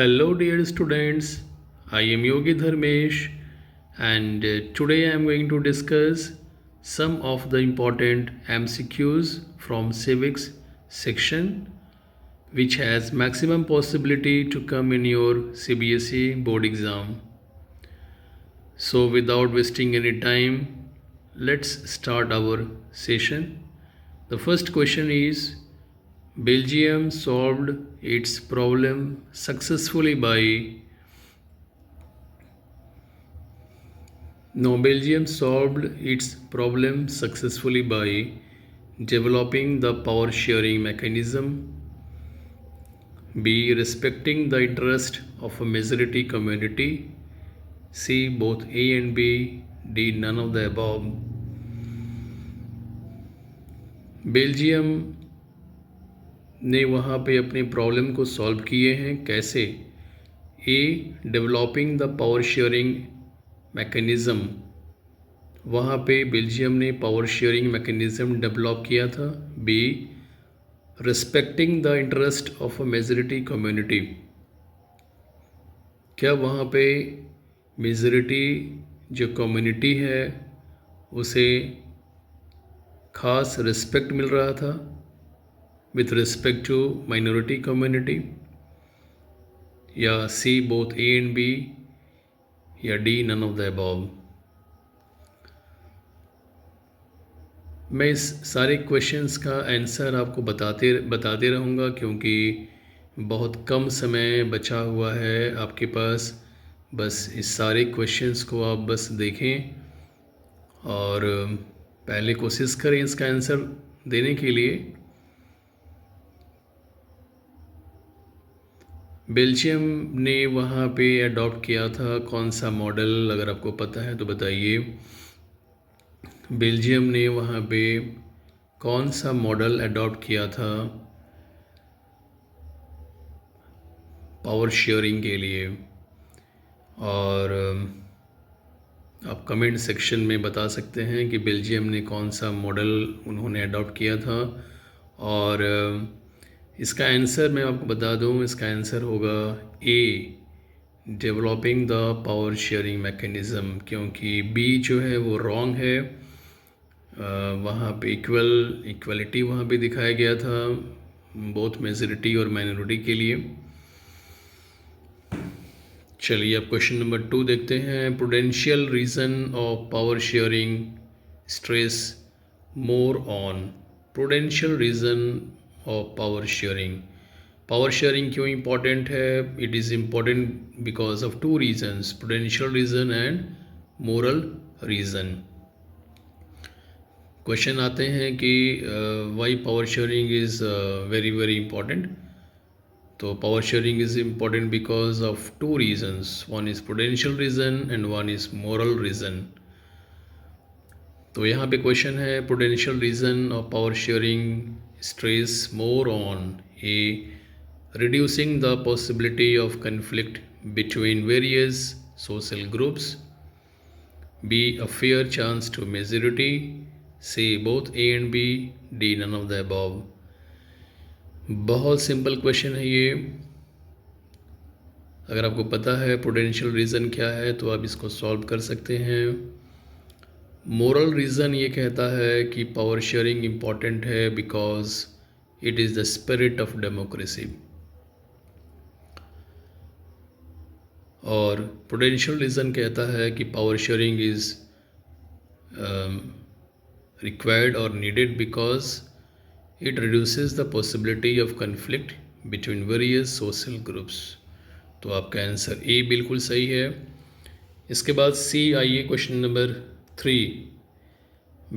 Hello, dear students. I am Yogi Dharmesh, and today I am going to discuss some of the important MCQs from civics section, which has maximum possibility to come in your CBSE board exam. So, without wasting any time, let's start our session. The first question is Belgium solved its problem successfully by Belgium solved its problem successfully by developing the power sharing mechanism, B. Respecting the interest of a majority community, C. Both A and B, D. None of the above. Belgium ने वहाँ पे अपने problem को solve किए हैं कैसे? A. Developing the power sharing mechanism, वहाँ पे बेल्जियम ने पावर शेयरिंग मैकेनिज़्म डेवलप किया था. B. Respecting the interest of a majority community, क्या वहाँ पे मेजॉरिटी जो कम्युनिटी है उसे ख़ास रिस्पेक्ट मिल रहा था with respect to minority community, या C. Both A and B, या D. None of the above. मैं इस सारे क्वेश्चंस का आंसर आपको बताते रहूँगा क्योंकि बहुत कम समय बचा हुआ है आपके पास. बस इस सारे क्वेश्चंस को आप बस देखें और पहले कोशिश करें इसका आंसर देने के लिए. बेल्जियम ने वहाँ पे अडॉप्ट किया था कौन सा मॉडल, अगर आपको पता है तो बताइए. बेल्जियम ने वहाँ पे कौन सा मॉडल अडॉप्ट किया था पावर शेयरिंग के लिए? और आप कमेंट सेक्शन में बता सकते हैं कि बेल्जियम ने कौन सा मॉडल उन्होंने अडॉप्ट किया था. और इसका आंसर मैं आपको बता दूं, इसका आंसर होगा A. Developing the power sharing mechanism, क्योंकि बी जो है वो रॉन्ग है. वहाँ पे इक्वलिटी वहाँ पे दिखाया गया था बोथ मेजॉरिटी और माइनॉरिटी के लिए. चलिए अब क्वेश्चन नंबर 2 देखते हैं. Prudential reason of power sharing stress more on. Prudential reason of power sharing, power sharing क्यों इम्पॉर्टेंट है? It is important because of two reasons, prudential reason and moral reason. Question आते हैं कि why power sharing is very very important. तो power sharing is important because of two reasons, one is prudential reason and one is moral reason. तो यहाँ पे question है prudential reason of power sharing stress more on A. reducing the possibility of conflict between various social groups, B. a fair chance to majority, C. both A and B, D. none of the above. बहुत simple question है ये. अगर आपको पता है prudential reason क्या है तो आप इसको सॉल्व कर सकते हैं. मोरल रीज़न ये कहता है कि पावर शेयरिंग इम्पॉर्टेंट है because it is the spirit of democracy. और प्रूडेंशियल रीज़न कहता है कि पावर शेयरिंग इज़ रिक्वायर्ड और needed because it reduces the possibility of conflict between various social groups. तो आपका आंसर ए बिल्कुल सही है. इसके बाद सी आइए question number 3.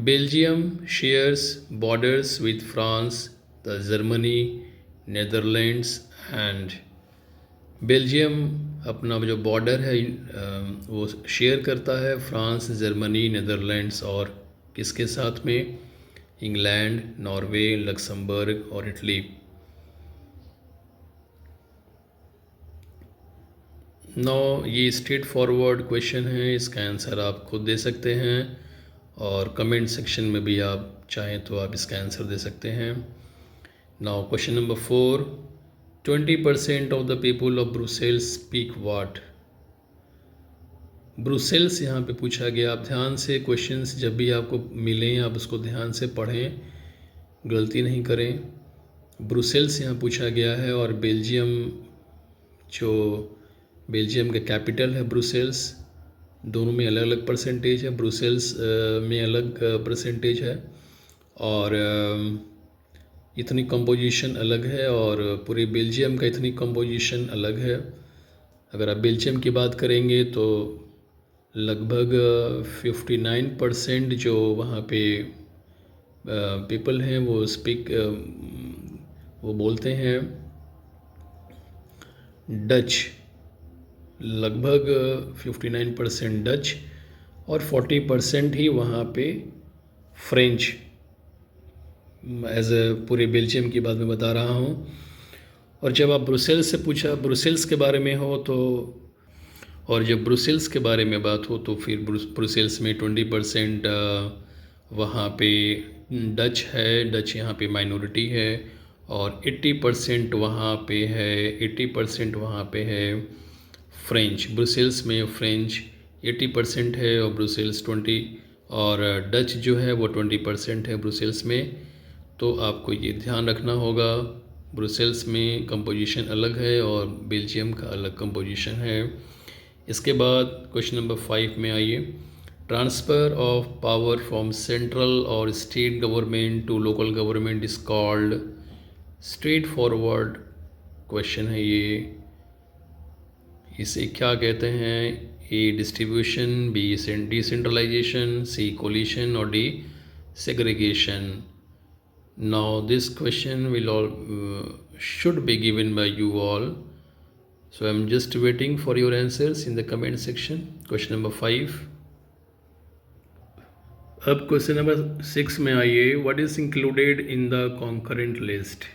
Belgium shares borders with France, the Germany, Netherlands and. Belgium अपना जो बॉर्डर है वो शेयर करता है फ्रांस, जर्मनी, नेदरलैंड्स और किसके साथ में? इंग्लैंड, नॉर्वे, लक्समबर्ग और इटली. नौ ये स्ट्रेट फॉरवर्ड क्वेश्चन है, इसका आंसर आप खुद दे सकते हैं और कमेंट सेक्शन में भी आप चाहें तो आप इसका आंसर दे सकते हैं. Now question number 4. 20% of the people of Brussels speak what. Brussels यहाँ पे पूछा गया। आप ध्यान से क्वेश्चंस जब भी आपको मिलें आप उसको ध्यान से पढ़ें, गलती नहीं करें। ब्रुसेल्स यहाँ पूछा गया है और बेल्जियम, जो बेल्जियम का कैपिटल है ब्रुसेल्स, दोनों में अलग अलग परसेंटेज है। ब्रुसेल्स में अलग परसेंटेज है और इतनी कंपोजिशन अलग है और पूरे बेल्जियम का इतनी कंपोजिशन अलग है। अगर आप बेल्जियम की बात करेंगे तो लगभग 59% जो वहाँ पे पीपल हैं वो बोलते हैं डच। लगभग 59% डच और 40% ही वहाँ पे फ्रेंच। एज पूरे बेल्जियम की बात मैं बता रहा हूँ। और जब आप ब्रुसेल्स से पूछा, ब्रुसेल्स के बारे में हो तो, और जब ब्रुसेल्स के बारे में बात हो तो फिर ब्रुसेल्स में 20% वहाँ पे डच है, डच यहाँ पे माइनॉरिटी है। और 80% वहाँ पे है, 80% वहाँ पे है फ्रेंच। ब्रुसेल्स में फ्रेंच 80% है और ब्रुसेल्स 20, और डच जो है वो 20% है ब्रुसेल्स में। तो आपको ये ध्यान रखना होगा, ब्रुसेल्स में कंपोजिशन अलग है और बेल्जियम का अलग कंपोजिशन है। इसके बाद क्वेश्चन नंबर 5 में आइए। Transfer of power from central और state government to local government is called. Straightforward question है ये। इसे क्या कहते हैं? A distribution, B decentralisation, C coalition और D segregation. Now this question will all should be given by you all. So I'm just waiting for your answers in the comment section. Question number 5. अब question number 6 में आइए। What is included in the concurrent list?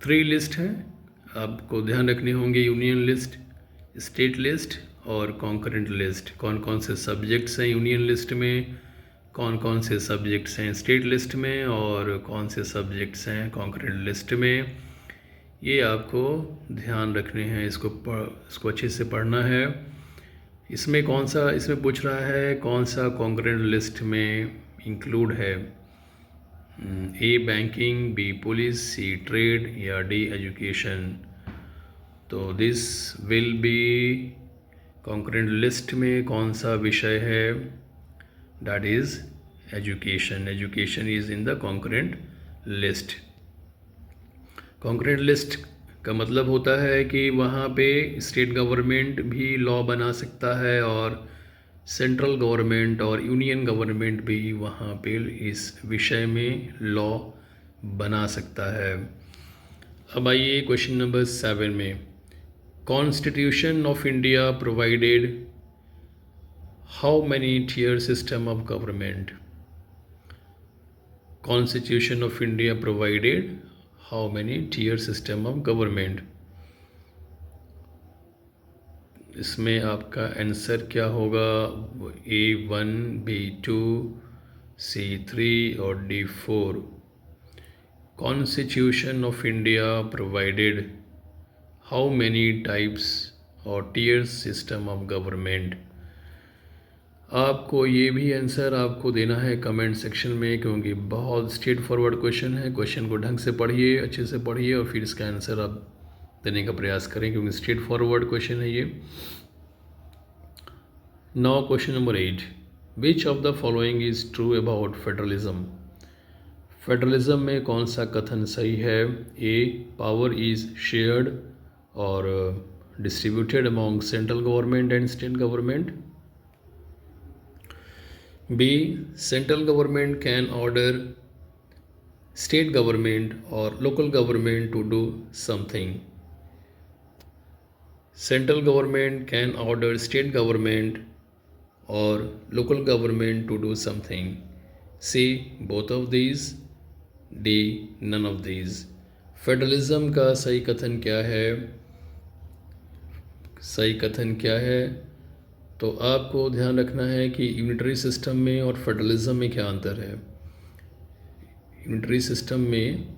3 list हैं, आपको ध्यान रखनी होंगी। Union list, state list और concurrent list. कौन कौन से सब्जेक्ट्स हैं यूनियन लिस्ट में, कौन कौन से सब्जेक्ट्स हैं स्टेट लिस्ट में और कौन से सब्जेक्ट्स हैं कॉन्करेंट लिस्ट में, ये आपको ध्यान रखने हैं। इसको अच्छे से पढ़ना है। इसमें पूछ रहा है कौन सा कॉन्करेंट लिस्ट में इंक्लूड है। ए बैंकिंग, बी पुलिस, सी ट्रेड या डी एजुकेशन। तो this will be concurrent list में कौन सा विषय है? that is education. Education is in the concurrent list. concurrent list का मतलब होता है कि वहाँ पे स्टेट गवर्नमेंट भी लॉ बना सकता है और सेंट्रल गवर्नमेंट और यूनियन गवर्नमेंट भी वहाँ पे इस विषय में लॉ बना सकता है। अब आइए क्वेश्चन नंबर 7 में। Constitution of India provided how many tier system of government? Constitution of India provided how many tier system of government? इसमें आपका आंसर क्या होगा? A1, B2, C3 और D4। Constitution of India provided how many types or tier system of government? आपको ये भी answer आपको देना है कमेंट सेक्शन में, क्योंकि बहुत स्ट्रेट फॉरवर्ड क्वेश्चन है। क्वेश्चन को ढंग से पढ़िए, अच्छे से पढ़िए और फिर इसका आंसर आप देने का प्रयास करें, क्योंकि स्ट्रेट फॉरवर्ड क्वेश्चन है ये। Now question number 8। Which of the following is true about federalism? Federalism में कौन सा कथन सही है? ए पावर इज़ शेयर्ड और distributed among central government and state government. B. Central government can order state government or local government to do something. Central government can order state government or local government to do something. C. Both of these. D. None of these. Federalism का सही कथन क्या है? सही कथन क्या है? तो आपको ध्यान रखना है कि यूनिटरी सिस्टम में और फेडरलिज्म में क्या अंतर है। यूनिटरी सिस्टम में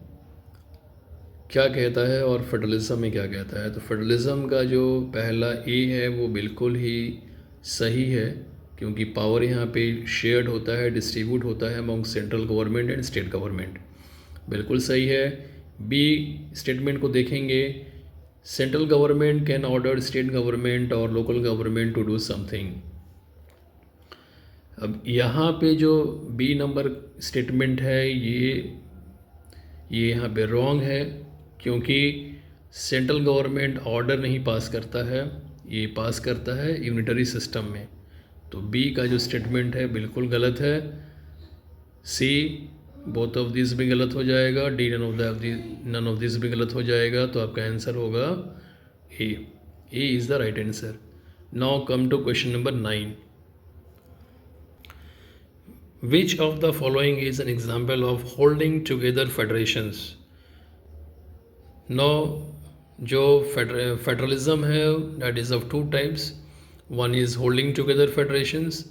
क्या कहता है और फेडरलिज्म में क्या कहता है। तो फेडरलिज्म का जो पहला ए है वो बिल्कुल ही सही है, क्योंकि पावर यहाँ पे शेयर्ड होता है, डिस्ट्रीब्यूट होता है among central government and state government, बिल्कुल सही है। बी स्टेटमेंट को देखेंगे, central government can order state government और local government to do something. अब यहाँ पे जो बी नंबर स्टेटमेंट है ये यहाँ पे रॉन्ग है, क्योंकि सेंट्रल गवर्नमेंट ऑर्डर नहीं पास करता है, ये पास करता है यूनिटरी सिस्टम में। तो बी का जो स्टेटमेंट है बिल्कुल गलत है। सी बोथ ऑफ दिस भी गलत हो जाएगा, डी नन ऑफ दिस भी गलत हो जाएगा। तो आपका आंसर होगा A is the right answer. Now come to question number 9। Which of the following is an example of holding together federations? Now, जो फेडरलिज्म है that is of two types. One is holding together federations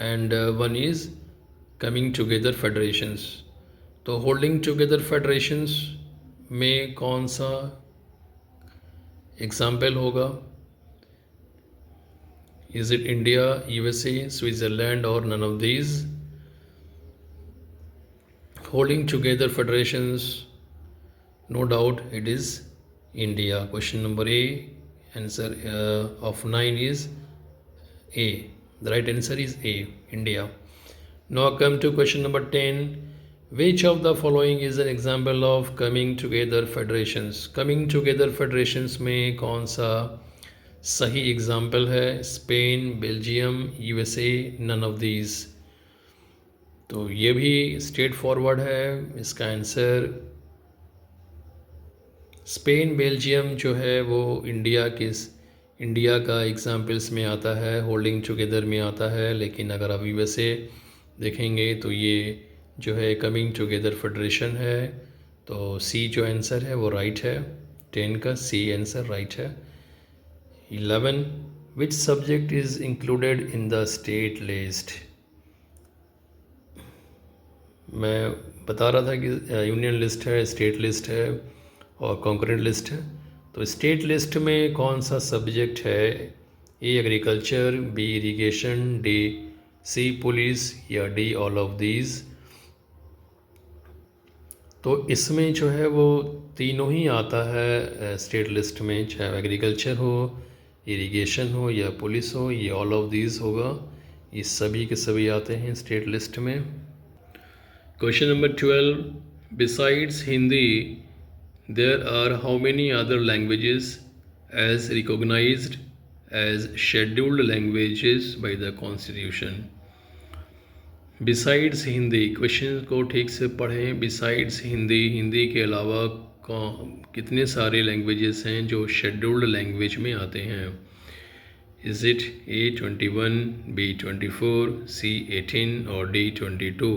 and one is coming together federations. तो holding together federations में कौन सा example होगा? Is it India, USA, Switzerland or none of these? Holding together federations, no doubt it is India. Question number A, answer of 9 is A. The right answer is A, India. Now come to question number 10. Which of the following is an example of coming together federations? Coming together federations में कौन सा सही example है? Spain, Belgium, USA, none of these. तो ये भी straight forward है, इसका आंसर स्पेन बेल्जियम जो है वो इंडिया का एग्जाम्पल्स में आता है, होल्डिंग टुगेदर में आता है। लेकिन अगर आप यूएसए देखेंगे तो ये जो है कमिंग टुगेदर फेडरेशन है। तो सी जो आंसर है वो राइट है, 10 का सी आंसर राइट है। 11 which subject is included in the state list? मैं बता रहा था कि यूनियन लिस्ट है, स्टेट लिस्ट है और कॉन्करेंट लिस्ट है। तो स्टेट लिस्ट में कौन सा सब्जेक्ट है? A agriculture, B irrigation, D C police या डी ऑल ऑफ दीज। तो इसमें जो है वो तीनों ही आता है स्टेट लिस्ट में, चाहे एग्रीकल्चर हो, इरिगेशन हो या पुलिस हो, ये ऑल ऑफ दीज होगा। ये सभी के सभी आते हैं स्टेट लिस्ट में। Question number 12. Besides Hindi, there are how many other languages as recognized as scheduled languages by the Constitution? Besides Hindi, question को ठीक से पढ़ें। Besides हिंदी, हिंदी के अलावा कितने सारे लैंग्वेजेस हैं जो शेड्यूल्ड लैंग्वेज में आते हैं? Is it A 21, B 24, C 18 और D 22?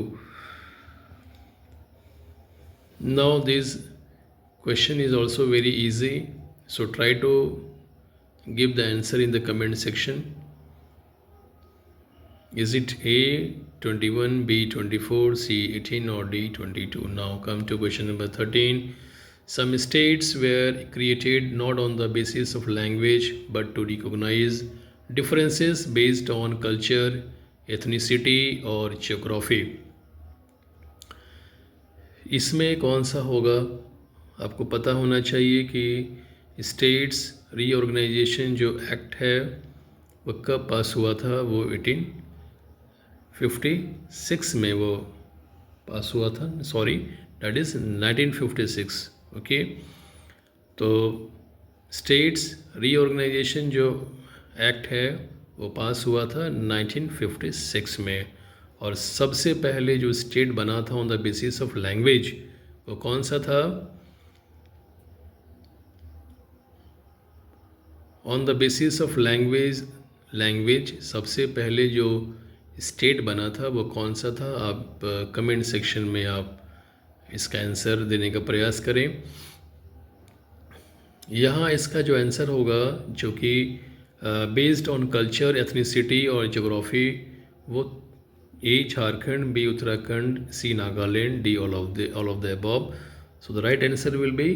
Now this question is also very easy, so try to give the answer in the comment section. Is it A 21, B 24, C 18 or D 22? Now come to question number 13. Some states were created not on the basis of language but to recognize differences based on culture, ethnicity or geography. इसमें कौन सा होगा? आपको पता होना चाहिए कि states reorganisation जो एक्ट है वो कब पास हुआ था? वो 1856 में वो पास हुआ था, सॉरी दैट इज़ 1956। ओके, तो स्टेट्स रीऑर्गेनाइजेशन जो एक्ट है वो पास हुआ था 1956 में। और सबसे पहले जो स्टेट बना था on the basis of language वो कौन सा था? On the basis of language सबसे पहले जो स्टेट बना था वो कौन सा था? आप कमेंट सेक्शन में आप इसका आंसर देने का प्रयास करें। यहाँ इसका जो आंसर होगा, जो कि बेस्ड ऑन कल्चर, एथनिसिटी और जोग्राफी, वो A Jharkhand, B Uttarakhand, C Nagaland, D all of the above. So the right answer will be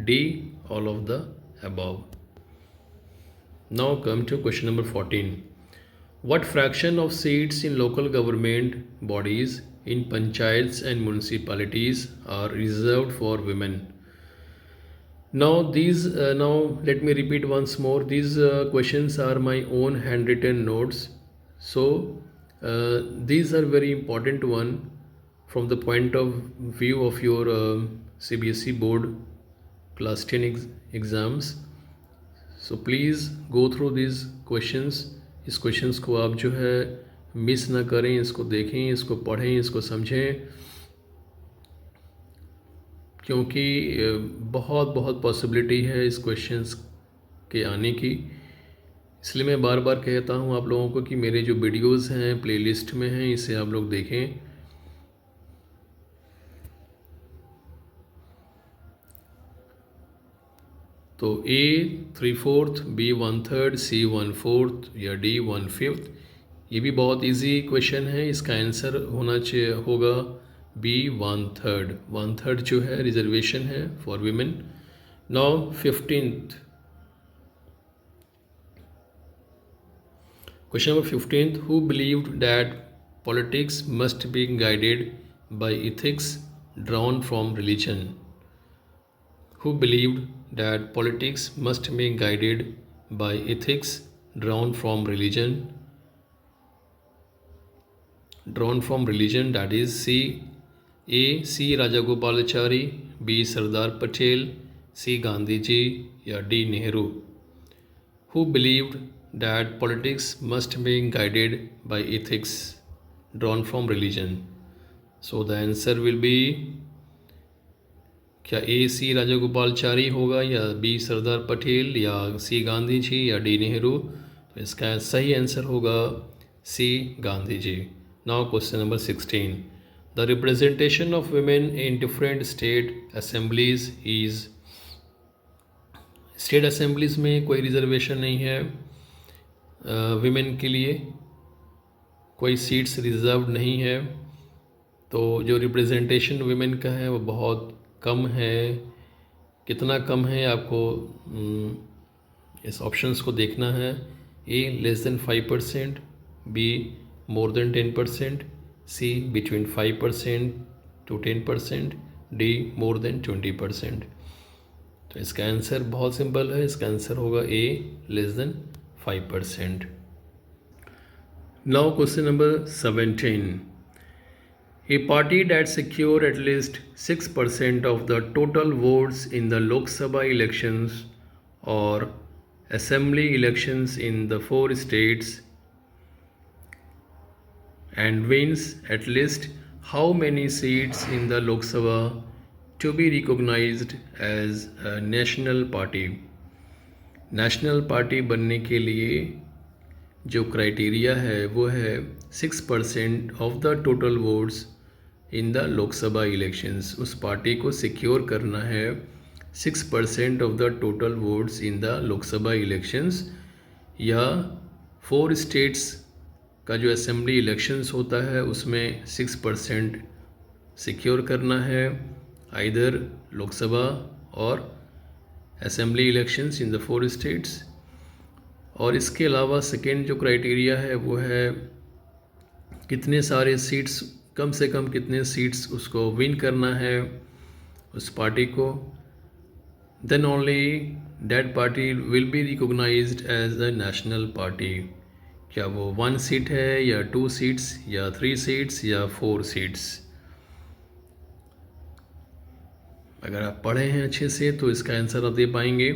D. All of the above. Now come to question number 14. What fraction of seats in local government bodies in panchayats and municipalities are reserved for women? Now let me repeat once more. These questions are my own handwritten notes. So these are very important one from the point of view of your CBSE board class 10 exams. So please go through this questions. इस questions को आप जो है miss ना करें, इसको देखें, इसको पढ़ें, इसको समझें, क्योंकि बहुत बहुत पॉसिबिलिटी है इस क्वेश्चंस के आने की. इसलिए मैं बार बार कहता हूँ आप लोगों को कि मेरे जो वीडियोस हैं प्लेलिस्ट में हैं, इसे आप लोग देखें. तो A 3/4, B 1/3, C 1/4 या D 1/5. ये भी बहुत इजी क्वेश्चन है. इसका आंसर होगा B 1/3. 1/3 जो है रिजर्वेशन है for women. Now 15th question number 15th. Who believed that politics must be guided by ethics drawn from religion? Who believed that politics must be guided by ethics drawn from religion? That is C. Rajagopalachari, B. Sardar Patel, C. Gandhiji या D. Nehru. Who believed that politics must be guided by ethics drawn from religion? So the answer will be, क्या A. C. Rajagopalachari होगा या B. Sardar Patel या C. Gandhi जी या D. Nehru? तो इसका सही answer होगा C. Gandhi ji. Now question number 16. The representation of women in different state assemblies is. State assemblies में कोई रिजर्वेशन नहीं है विमेन के लिए, कोई सीट्स रिजर्व नहीं है. तो जो रिप्रेजेंटेशन वुमेन का है वो बहुत कम है. कितना कम है आपको इस ऑप्शंस को देखना है. A less than 5%, B more than 10%, C between 5% to 10%, D more than 20%. तो इसका आंसर बहुत सिंपल है. इसका आंसर होगा A less than 5%. Now question number 17. A party that secure at least 6% of the total votes in the Lok Sabha elections or assembly elections in the 4 states and wins at least how many seats in the Lok Sabha to be recognized as a national party? National party बनने के लिए जो criteria है वो है 6% of the total votes in the Lok Sabha elections. उस party को secure करना है 6% of the total votes in the Lok Sabha elections, या 4 स्टेट्स का जो असेंबली इलेक्शंस होता है उसमें 6% सिक्योर करना है, आइदर लोकसभा और assembly elections in the 4 states. और इसके अलावा सेकेंड जो क्राइटेरिया है वो है कितने सारे सीट्स, कम से कम कितने सीट्स उसको विन करना है उस पार्टी को. Then only that party will be recognised as a national party. क्या वो 1 सीट है या 2 सीट्स या 3 सीट्स या 4 सीट्स? अगर आप पढ़े हैं अच्छे से तो इसका आंसर आप दे पाएंगे.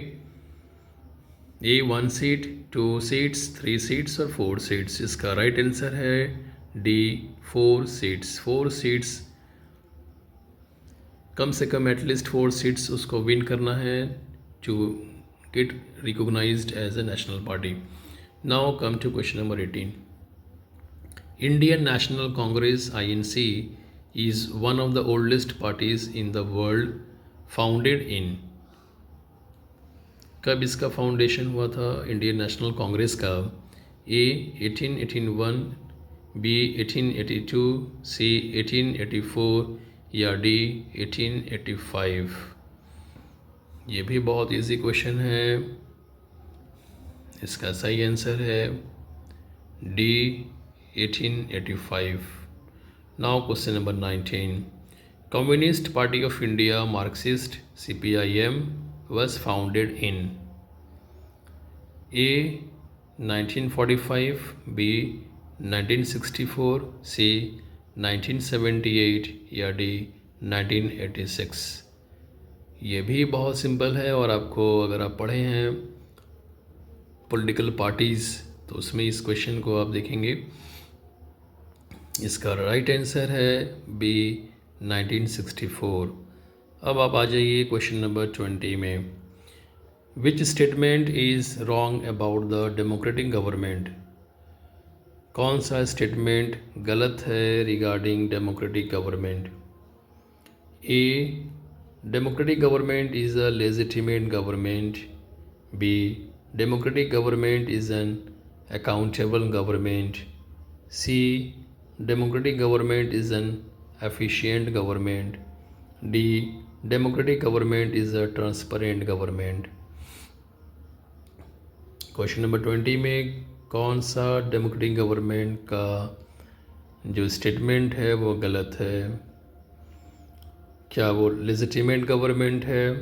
A 1 सीट, 2 सीट्स, 3 सीट्स और 4 सीट्स. इसका राइट आंसर है D 4 सीट्स. 4 सीट्स, कम से कम एटलीस्ट 4 सीट्स उसको विन करना है to get recognised as a national party. Now come to question number 18. Indian National Congress INC is one of the oldest parties in the world, founded in. कब इसका foundation हुआ था Indian National Congress का? A 1881, B 1882, C 1884 या D 1885? ये भी बहुत easy question है। इसका सही आंसर है D 1885। Now question number 19। Communist party of India Marxist CPIM was founded in A 1945, B 1964, C 1978 या D 1986। ये भी बहुत सिंपल है और आपको अगर आप पढ़े हैं पॉलिटिकल पार्टीज़ तो उसमें इस क्वेश्चन को आप देखेंगे। इसका राइट आंसर है B 1964। अब आप आ जाइए क्वेश्चन नंबर 20 में। Which statement is wrong about the democratic government? कौन सा स्टेटमेंट गलत है regarding democratic government? A democratic government is a legitimate government, B democratic government is an accountable government, C democratic government is an efficient government, D democratic government is a transparent government. Question number 20 में कौन सा democratic government का जो statement है वो गलत है? क्या वो लेजिटिमेट गवर्नमेंट है?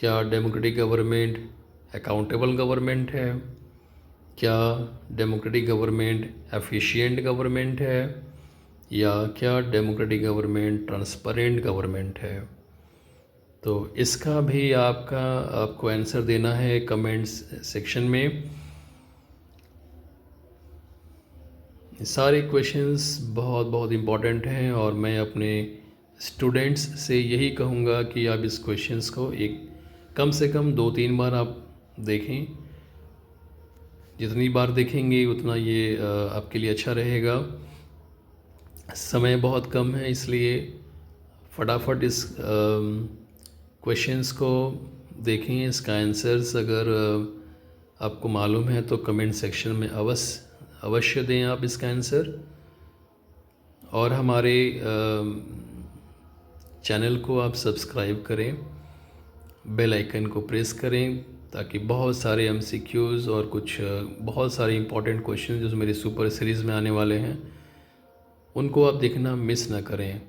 क्या डेमोक्रेटिक गवर्नमेंट अकाउंटेबल गवर्नमेंट है? क्या डेमोक्रेटिक गवर्नमेंट एफिशिएंट गवर्नमेंट है? या क्या डेमोक्रेटिक गवर्नमेंट ट्रांसपेरेंट गवर्नमेंट है? तो इसका भी आपको आंसर देना है कमेंट्स सेक्शन में। सारे क्वेश्चंस बहुत बहुत इम्पॉर्टेंट हैं और मैं अपने स्टूडेंट्स से यही कहूँगा कि आप इस क्वेश्चंस को कम से कम 2-3 बार आप देखें। जितनी बार देखेंगे उतना ये आपके लिए अच्छा रहेगा। समय बहुत कम है इसलिए फटाफट इस क्वेश्चंस को देखें। इसका आंसर्स अगर आपको मालूम है तो कमेंट सेक्शन में अवश्य दें आप इसका आंसर। और हमारे चैनल को आप सब्सक्राइब करें, बेल आइकन को प्रेस करें ताकि बहुत सारे MCQs और कुछ बहुत सारे इम्पोर्टेंट क्वेश्चन जो मेरी सुपर सीरीज़ में आने वाले हैं उनको आप देखना मिस ना करें,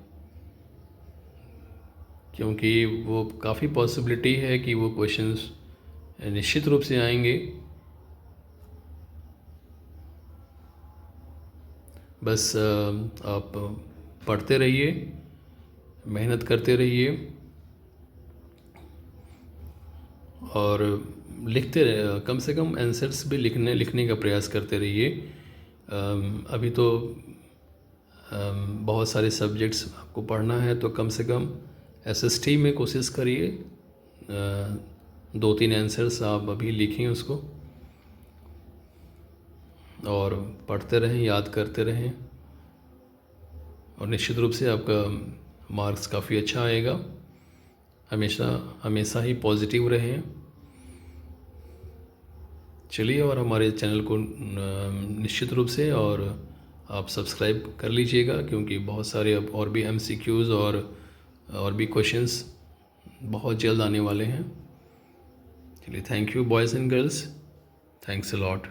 क्योंकि वो काफ़ी पॉसिबिलिटी है कि वो क्वेश्चंस निश्चित रूप से आएंगे। बस आप पढ़ते रहिए, मेहनत करते रहिए और लिखते रहिए। कम से कम आंसर्स भी लिखने का प्रयास करते रहिए। अभी तो बहुत सारे सब्जेक्ट्स आपको पढ़ना है तो कम से कम SST में कोशिश करिए 2-3 आंसर्स आप अभी लिखें उसको और पढ़ते रहें, याद करते रहें और निश्चित रूप से आपका मार्क्स काफ़ी अच्छा आएगा। हमेशा ही पॉजिटिव रहें। चलिए, और हमारे चैनल को निश्चित रूप से और आप सब्सक्राइब कर लीजिएगा, क्योंकि बहुत सारे अब और भी MCQs और भी क्वेश्चंस बहुत जल्द आने वाले हैं। चलिए, thank you boys and girls, thanks a lot.